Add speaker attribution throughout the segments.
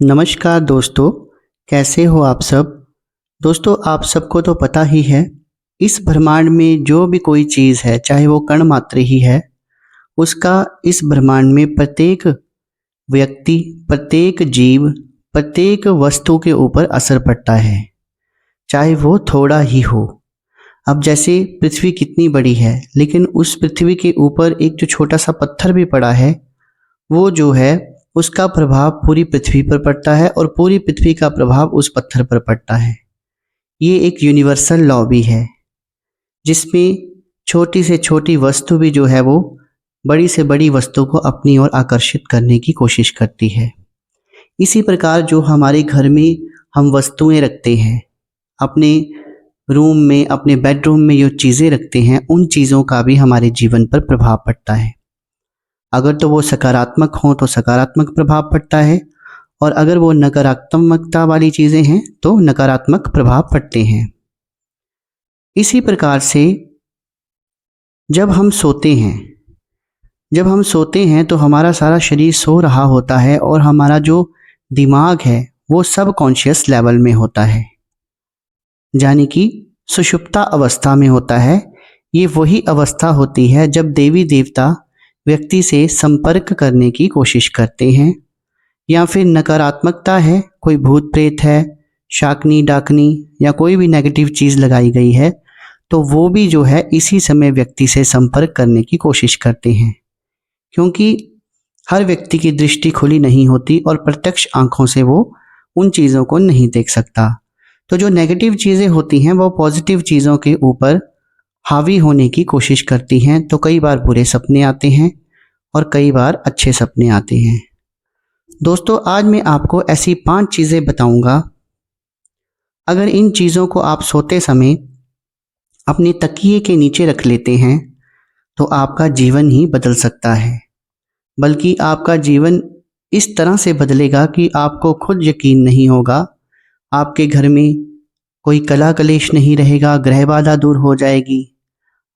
Speaker 1: नमस्कार दोस्तों, कैसे हो आप सब। दोस्तों, आप सबको तो पता ही है, इस ब्रह्मांड में जो भी कोई चीज़ है, चाहे वो कण मात्र ही है, उसका इस ब्रह्मांड में प्रत्येक व्यक्ति, प्रत्येक जीव, प्रत्येक वस्तु के ऊपर असर पड़ता है, चाहे वो थोड़ा ही हो। अब जैसे पृथ्वी कितनी बड़ी है, लेकिन उस पृथ्वी के ऊपर एक जो छोटा सा पत्थर भी पड़ा है, वो जो है उसका प्रभाव पूरी पृथ्वी पर पड़ता है और पूरी पृथ्वी का प्रभाव उस पत्थर पर पड़ता है। ये एक यूनिवर्सल लॉ भी है, जिसमें छोटी से छोटी वस्तु भी जो है वो बड़ी से बड़ी वस्तु को अपनी ओर आकर्षित करने की कोशिश करती है। इसी प्रकार जो हमारे घर में हम वस्तुएं रखते हैं, अपने रूम में, अपने बेडरूम में जो चीज़ें रखते हैं, उन चीज़ों का भी हमारे जीवन पर प्रभाव पड़ता है। अगर तो वो सकारात्मक हों तो सकारात्मक प्रभाव पड़ता है, और अगर वो नकारात्मकता वाली चीज़ें हैं तो नकारात्मक प्रभाव पड़ते हैं। इसी प्रकार से जब हम सोते हैं तो हमारा सारा शरीर सो रहा होता है और हमारा जो दिमाग है वो सब कॉन्शियस लेवल में होता है, यानी कि सुषुप्ता अवस्था में होता है। ये वही अवस्था होती है जब देवी देवता व्यक्ति से संपर्क करने की कोशिश करते हैं, या फिर नकारात्मकता है, कोई भूत प्रेत है, शाकनी डाकनी या कोई भी नेगेटिव चीज़ लगाई गई है, तो वो भी जो है इसी समय व्यक्ति से संपर्क करने की कोशिश करते हैं, क्योंकि हर व्यक्ति की दृष्टि खुली नहीं होती और प्रत्यक्ष आंखों से वो उन चीज़ों को नहीं देख सकता। तो जो नेगेटिव चीज़ें होती हैं वो पॉजिटिव चीज़ों के ऊपर हावी होने की कोशिश करती हैं, तो कई बार बुरे सपने आते हैं और कई बार अच्छे सपने आते हैं। दोस्तों, आज मैं आपको ऐसी 5 चीज़ें बताऊंगा, अगर इन चीज़ों को आप सोते समय अपने तकिए के नीचे रख लेते हैं तो आपका जीवन ही बदल सकता है। बल्कि आपका जीवन इस तरह से बदलेगा कि आपको खुद यकीन नहीं होगा। आपके घर में कोई कलह कलेश नहीं रहेगा, ग्रह बाधा दूर हो जाएगी,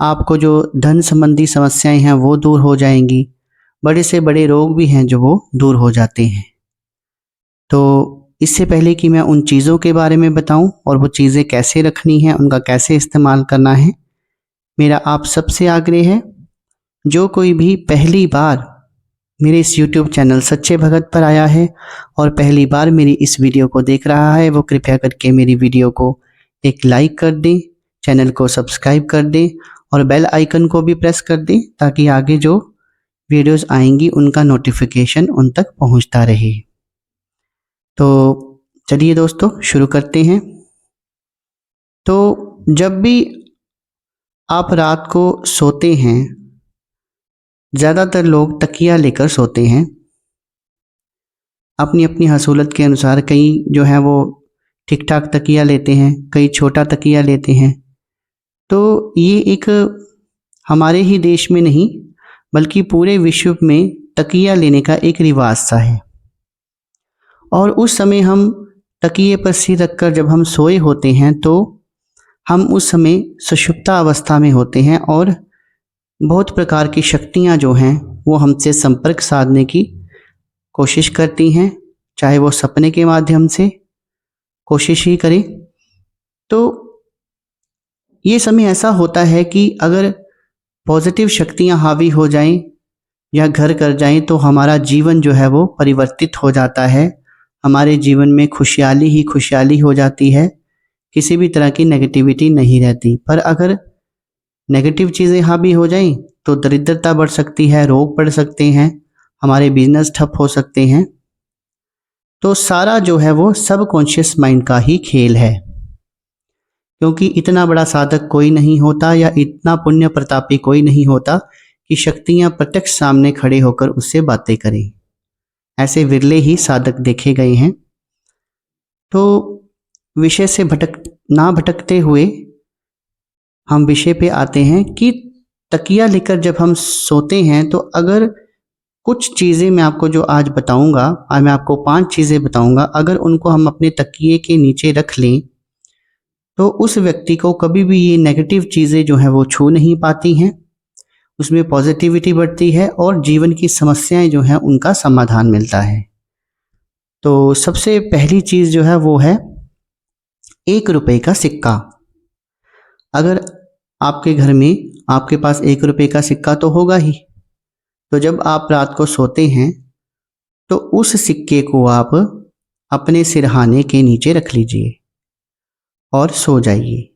Speaker 1: आपको जो धन संबंधी समस्याएं हैं वो दूर हो जाएंगी, बड़े से बड़े रोग भी हैं जो वो दूर हो जाते हैं। तो इससे पहले कि मैं उन चीज़ों के बारे में बताऊं और वो चीज़ें कैसे रखनी हैं, उनका कैसे इस्तेमाल करना है, मेरा आप सबसे आग्रह है, जो कोई भी पहली बार मेरे इस YouTube चैनल सच्चे भगत पर आया है और पहली बार मेरी इस वीडियो को देख रहा है, वो कृपया करके मेरी वीडियो को एक लाइक कर दें, चैनल को सब्सक्राइब कर दें और बेल आइकन को भी प्रेस कर दें, ताकि आगे जो वीडियोस आएंगी उनका नोटिफिकेशन उन तक पहुंचता रहे। तो चलिए दोस्तों, शुरू करते हैं। तो जब भी आप रात को सोते हैं, ज़्यादातर लोग तकिया लेकर सोते हैं, अपनी अपनी हसूलत के अनुसार। कई जो है वो ठीक ठाक तकिया लेते हैं, कई छोटा तकिया लेते हैं। तो ये एक हमारे ही देश में नहीं बल्कि पूरे विश्व में तकिया लेने का एक रिवाज सा है। और उस समय हम तकिए पर सिर रखकर जब हम सोए होते हैं तो हम उस समय सुषुप्ता अवस्था में होते हैं और बहुत प्रकार की शक्तियाँ जो हैं वो हमसे संपर्क साधने की कोशिश करती हैं, चाहे वो सपने के माध्यम से कोशिश ही करें। तो ये समय ऐसा होता है कि अगर पॉजिटिव शक्तियाँ हावी हो जाएं या घर कर जाएं तो हमारा जीवन जो है वो परिवर्तित हो जाता है, हमारे जीवन में खुशहाली ही खुशहाली हो जाती है, किसी भी तरह की नेगेटिविटी नहीं रहती। पर अगर नेगेटिव चीज़ें हावी हो जाएं तो दरिद्रता बढ़ सकती है, रोग बढ़ सकते हैं, हमारे बिजनेस ठप हो सकते हैं। तो सारा जो है वो सबकॉन्शियस माइंड का ही खेल है, क्योंकि इतना बड़ा साधक कोई नहीं होता या इतना पुण्य प्रतापी कोई नहीं होता कि शक्तियाँ प्रत्यक्ष सामने खड़े होकर उससे बातें करें। ऐसे विरले ही साधक देखे गए हैं। तो विषय से भटकते हुए हम विषय पे आते हैं कि तकिया लेकर जब हम सोते हैं तो अगर कुछ चीज़ें मैं आपको जो आज बताऊंगा, आज मैं आपको 5 चीज़ें बताऊंगा, अगर उनको हम अपने तकिए के नीचे रख लें तो उस व्यक्ति को कभी भी ये नेगेटिव चीज़ें जो हैं वो छू नहीं पाती हैं, उसमें पॉजिटिविटी बढ़ती है और जीवन की समस्याएं जो हैं उनका समाधान मिलता है। तो सबसे पहली चीज़ जो है वो है 1 रुपए का सिक्का। अगर आपके घर में आपके पास 1 रुपए का सिक्का तो होगा ही, तो जब आप रात को सोते हैं तो उस सिक्के को आप अपने सिरहाने के नीचे रख लीजिए और सो जाइए।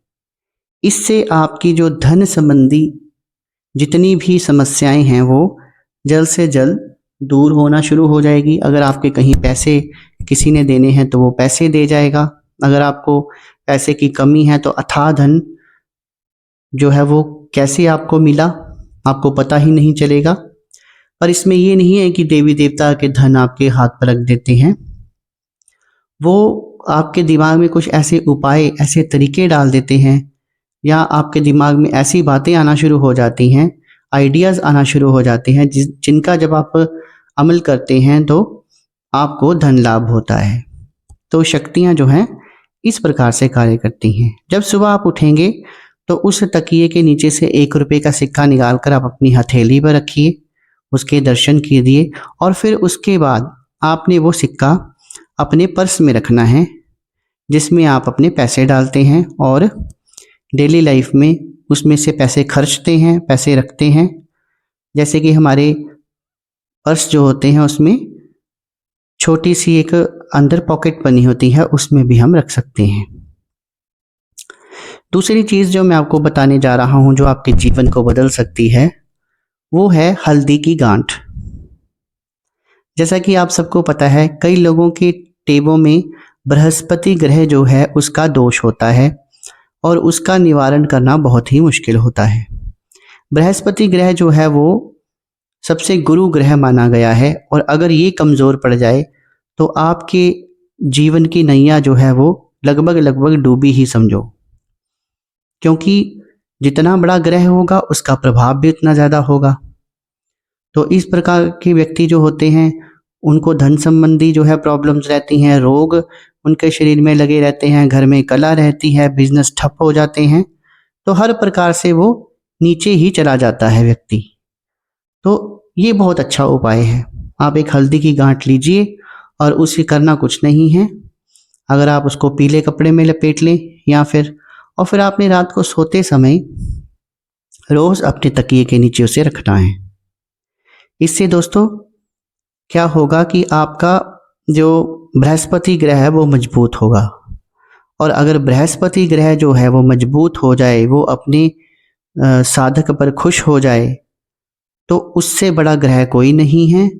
Speaker 1: इससे आपकी जो धन संबंधी जितनी भी समस्याएं हैं वो जल्द से जल्द दूर होना शुरू हो जाएगी। अगर आपके कहीं पैसे किसी ने देने हैं तो वो पैसे दे जाएगा। अगर आपको पैसे की कमी है तो अथाह धन जो है वो कैसे आपको मिला आपको पता ही नहीं चलेगा। पर इसमें ये नहीं है कि देवी देवता के धन आपके हाथ पर रख देते हैं, वो आपके दिमाग में कुछ ऐसे उपाय ऐसे तरीके डाल देते हैं या आपके दिमाग में ऐसी बातें आना शुरू हो जाती हैं, आइडियाज़ आना शुरू हो जाते हैं जिनका जब आप अमल करते हैं तो आपको धन लाभ होता है। तो शक्तियाँ जो हैं इस प्रकार से कार्य करती हैं। जब सुबह आप उठेंगे तो उस तकिए के नीचे से 1 रुपए का सिक्का निकाल कर आप अपनी हथेली पर रखिए, उसके दर्शन कीजिए और फिर उसके बाद आपने वो सिक्का अपने पर्स में रखना है जिसमें आप अपने पैसे डालते हैं और डेली लाइफ में उसमें से पैसे खर्चते हैं, पैसे रखते हैं। जैसे कि हमारे पर्स जो होते हैं उसमें छोटी सी एक अंदर पॉकेट बनी होती है, उसमें भी हम रख सकते हैं। दूसरी चीज़ जो मैं आपको बताने जा रहा हूँ जो आपके जीवन को बदल सकती है वो है हल्दी की गांठ। जैसा कि आप सबको पता है कई लोगों के टेबों में बृहस्पति ग्रह जो है उसका दोष होता है और उसका निवारण करना बहुत ही मुश्किल होता है। बृहस्पति ग्रह जो है वो सबसे गुरु ग्रह माना गया है और अगर ये कमज़ोर पड़ जाए तो आपके जीवन की नैया जो है वो लगभग डूबी ही समझो, क्योंकि जितना बड़ा ग्रह होगा उसका प्रभाव भी उतना ज़्यादा होगा। तो इस प्रकार के व्यक्ति जो होते हैं उनको धन संबंधी जो है प्रॉब्लम्स रहती हैं, रोग उनके शरीर में लगे रहते हैं, घर में कला रहती है, बिजनेस ठप हो जाते हैं, तो हर प्रकार से वो नीचे ही चला जाता है व्यक्ति। तो ये बहुत अच्छा उपाय है। आप एक हल्दी की गांठ लीजिए और उसे करना कुछ नहीं है। अगर आप उसको पीले कपड़े में लपेट लें या फिर आपने रात को सोते समय रोज़ अपने तकिए के नीचे उसे रखना है। इससे दोस्तों क्या होगा कि आपका जो बृहस्पति ग्रह है वो मजबूत होगा और अगर बृहस्पति ग्रह जो है वो मजबूत हो जाए, वो अपने साधक पर खुश हो जाए तो उससे बड़ा ग्रह कोई नहीं है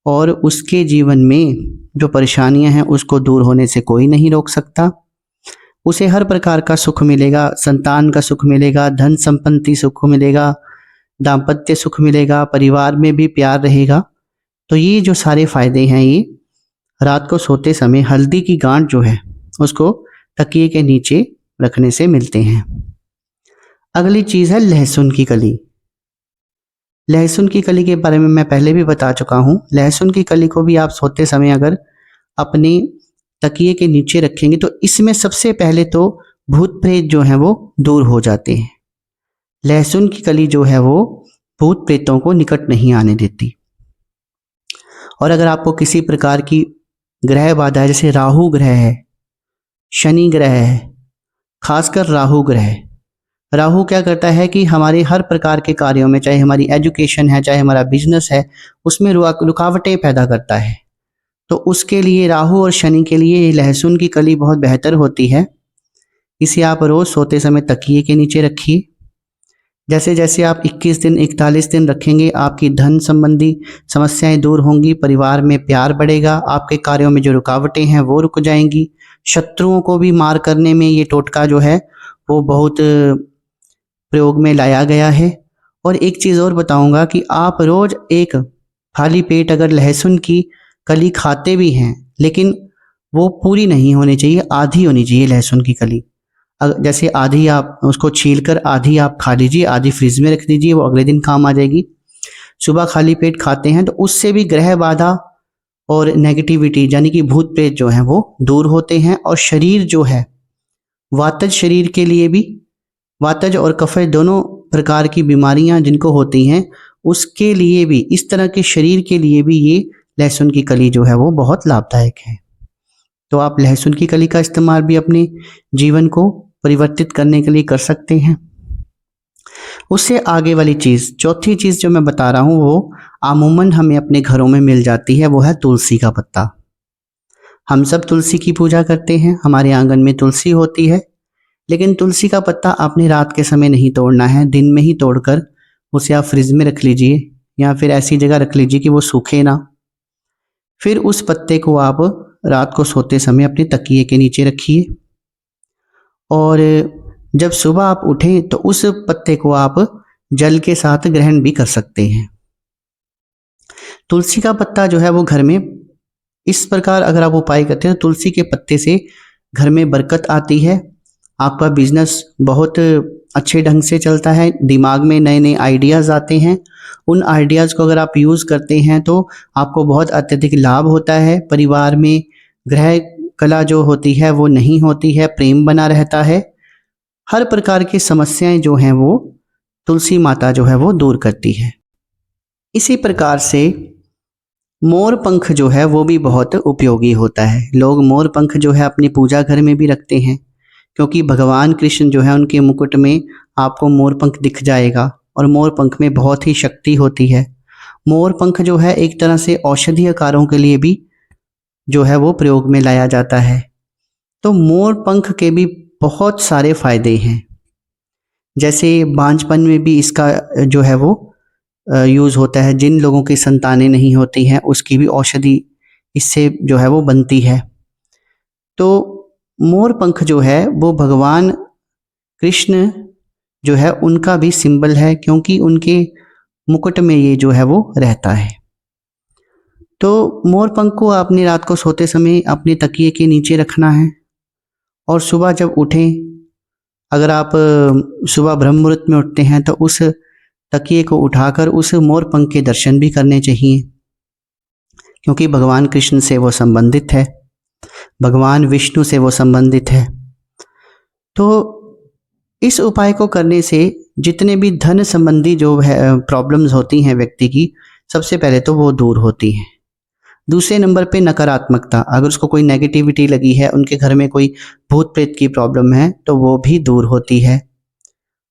Speaker 1: और उसके जीवन में जो परेशानियां हैं उसको दूर होने से कोई नहीं रोक सकता। उसे हर प्रकार का सुख मिलेगा, संतान का सुख मिलेगा, धन संपत्ति सुख मिलेगा, दाम्पत्य सुख मिलेगा, परिवार में भी प्यार रहेगा। तो ये जो सारे फायदे हैं ये रात को सोते समय हल्दी की गांठ जो है उसको तकिए के नीचे रखने से मिलते हैं। अगली चीज़ है लहसुन की कली। लहसुन की कली के बारे में मैं पहले भी बता चुका हूँ। लहसुन की कली को भी आप सोते समय अगर अपने तकिए के नीचे रखेंगे तो इसमें सबसे पहले तो भूत प्रेत जो हैं वो दूर हो जाते हैं। लहसुन की कली जो है वो भूत प्रेतों को निकट नहीं आने देती। और अगर आपको किसी प्रकार की ग्रह बाधा है, जैसे राहु ग्रह है, शनि ग्रह है, खासकर राहु ग्रह, राहु क्या करता है कि हमारे हर प्रकार के कार्यों में, चाहे हमारी एजुकेशन है, चाहे हमारा बिजनेस है, उसमें रुकावटें पैदा करता है। तो उसके लिए राहु और शनि के लिए लहसुन की कली बहुत बेहतर होती है। इसे आप रोज़ सोते समय तकिए के नीचे रखिए। जैसे जैसे आप 21 दिन 41 दिन रखेंगे आपकी धन संबंधी समस्याएं दूर होंगी, परिवार में प्यार बढ़ेगा, आपके कार्यों में जो रुकावटें हैं वो रुक जाएंगी। शत्रुओं को भी मार करने में ये टोटका जो है वो बहुत प्रयोग में लाया गया है। और एक चीज़ और बताऊंगा कि आप रोज़ एक खाली पेट अगर लहसुन की कली खाते भी हैं लेकिन वो पूरी नहीं होनी चाहिए, आधी होनी चाहिए लहसुन की कली। जैसे आधी आप उसको छीलकर आधी आप खा लीजिए, आधी फ्रिज में रख दीजिए, वो अगले दिन काम आ जाएगी। सुबह खाली पेट खाते हैं तो उससे भी ग्रह बाधा और नेगेटिविटी यानी कि भूत प्रेत जो हैं वो दूर होते हैं। और शरीर जो है वातज शरीर के लिए भी, वातज और कफज दोनों प्रकार की बीमारियां जिनको होती हैं उसके लिए भी, इस तरह के शरीर के लिए भी ये लहसुन की कली जो है वो बहुत लाभदायक है। तो आप लहसुन की कली का इस्तेमाल भी अपने जीवन को परिवर्तित करने के लिए कर सकते हैं। उससे आगे वाली चीज़, चौथी चीज़ जो मैं बता रहा हूँ वो अमूमन हमें अपने घरों में मिल जाती है, वो है तुलसी का पत्ता। हम सब तुलसी की पूजा करते हैं, हमारे आंगन में तुलसी होती है, लेकिन तुलसी का पत्ता आपने रात के समय नहीं तोड़ना है, दिन में ही तोड़कर उसे आप फ्रिज में रख लीजिए या फिर ऐसी जगह रख लीजिए कि वो सूखे ना। फिर उस पत्ते को आप रात को सोते समय अपने तकिए के नीचे रखिए और जब सुबह आप उठें तो उस पत्ते को आप जल के साथ ग्रहण भी कर सकते हैं। तुलसी का पत्ता जो है वो घर में इस प्रकार अगर आप उपाय करते हैं तो तुलसी के पत्ते से घर में बरकत आती है, आपका बिजनेस बहुत अच्छे ढंग से चलता है, दिमाग में नए नए आइडियाज़ आते हैं। उन आइडियाज़ को अगर आप यूज़ करते हैं तो आपको बहुत अत्यधिक लाभ होता है। परिवार में ग्रह कला जो होती है वो नहीं होती है, प्रेम बना रहता है। हर प्रकार की समस्याएं जो हैं वो तुलसी माता जो है वो दूर करती है। इसी प्रकार से मोर पंख जो है वो भी बहुत उपयोगी होता है। लोग मोर पंख जो है अपनी पूजा घर में भी रखते हैं, क्योंकि भगवान कृष्ण जो है उनके मुकुट में आपको मोर पंख दिख जाएगा और मोर पंख में बहुत ही शक्ति होती है। मोर पंख जो है एक तरह से औषधीय कार्यों के लिए भी जो है वो प्रयोग में लाया जाता है। तो मोर पंख के भी बहुत सारे फायदे हैं, जैसे बांझपन में भी इसका जो है वो यूज़ होता है। जिन लोगों की संतानें नहीं होती हैं उसकी भी औषधि इससे जो है वो बनती है। तो मोर पंख जो है वो भगवान कृष्ण जो है उनका भी सिंबल है, क्योंकि उनके मुकुट में ये जो है वो रहता है। तो मोर पंख को आपने रात को सोते समय अपने तकिए के नीचे रखना है और सुबह जब उठें, अगर आप सुबह ब्रह्म मुहूर्त में उठते हैं तो उस तकिए को उठाकर उस मोर पंख के दर्शन भी करने चाहिए, क्योंकि भगवान कृष्ण से वो संबंधित है, भगवान विष्णु से वो संबंधित है। तो इस उपाय को करने से जितने भी धन संबंधी जो है प्रॉब्लम्स होती हैं व्यक्ति की, सबसे पहले तो वो दूर होती हैं। दूसरे नंबर पे नकारात्मकता, अगर उसको कोई नेगेटिविटी लगी है, उनके घर में कोई भूत प्रेत की प्रॉब्लम है तो वो भी दूर होती है।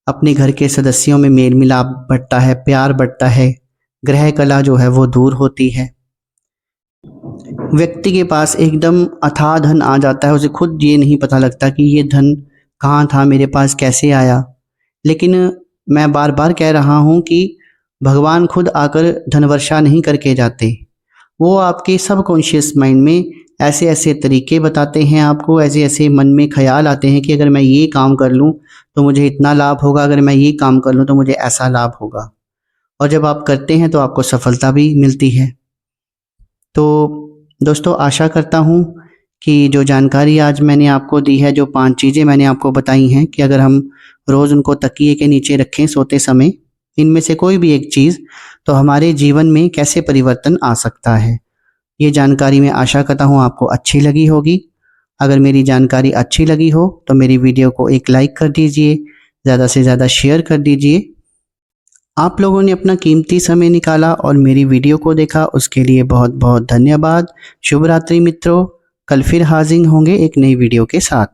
Speaker 1: अपने घर के सदस्यों में मेल मिलाप बढ़ता है, प्यार बढ़ता है, ग्रह कला जो है वो दूर होती है। व्यक्ति के पास एकदम अथाह धन आ जाता है, उसे खुद ये नहीं पता लगता कि ये धन कहाँ था, मेरे पास कैसे आया। लेकिन मैं बार बार कह रहा हूँ कि भगवान खुद आकर धन वर्षा नहीं करके जाते, वो आपके सबकॉन्शियस माइंड में ऐसे ऐसे तरीके बताते हैं आपको, ऐसे ऐसे मन में ख्याल आते हैं कि अगर मैं ये काम कर लूँ तो मुझे इतना लाभ होगा, अगर मैं ये काम कर लूँ तो मुझे ऐसा लाभ होगा। और जब आप करते हैं तो आपको सफलता भी मिलती है। तो दोस्तों, आशा करता हूँ कि जो जानकारी आज मैंने आपको दी है, जो 5 चीज़ें मैंने आपको बताई हैं कि अगर हम रोज़ उनको तकिए के नीचे रखें सोते समय, इनमें से कोई भी एक चीज़, तो हमारे जीवन में कैसे परिवर्तन आ सकता है। ये जानकारी मैं आशा करता हूँ आपको अच्छी लगी होगी। अगर मेरी जानकारी अच्छी लगी हो तो मेरी वीडियो को एक लाइक कर दीजिए, ज़्यादा से ज़्यादा शेयर कर दीजिए। आप लोगों ने अपना कीमती समय निकाला और मेरी वीडियो को देखा, उसके लिए बहुत बहुत धन्यवाद। शुभ रात्रि मित्रों, कल फिर हाजिर होंगे एक नई वीडियो के साथ।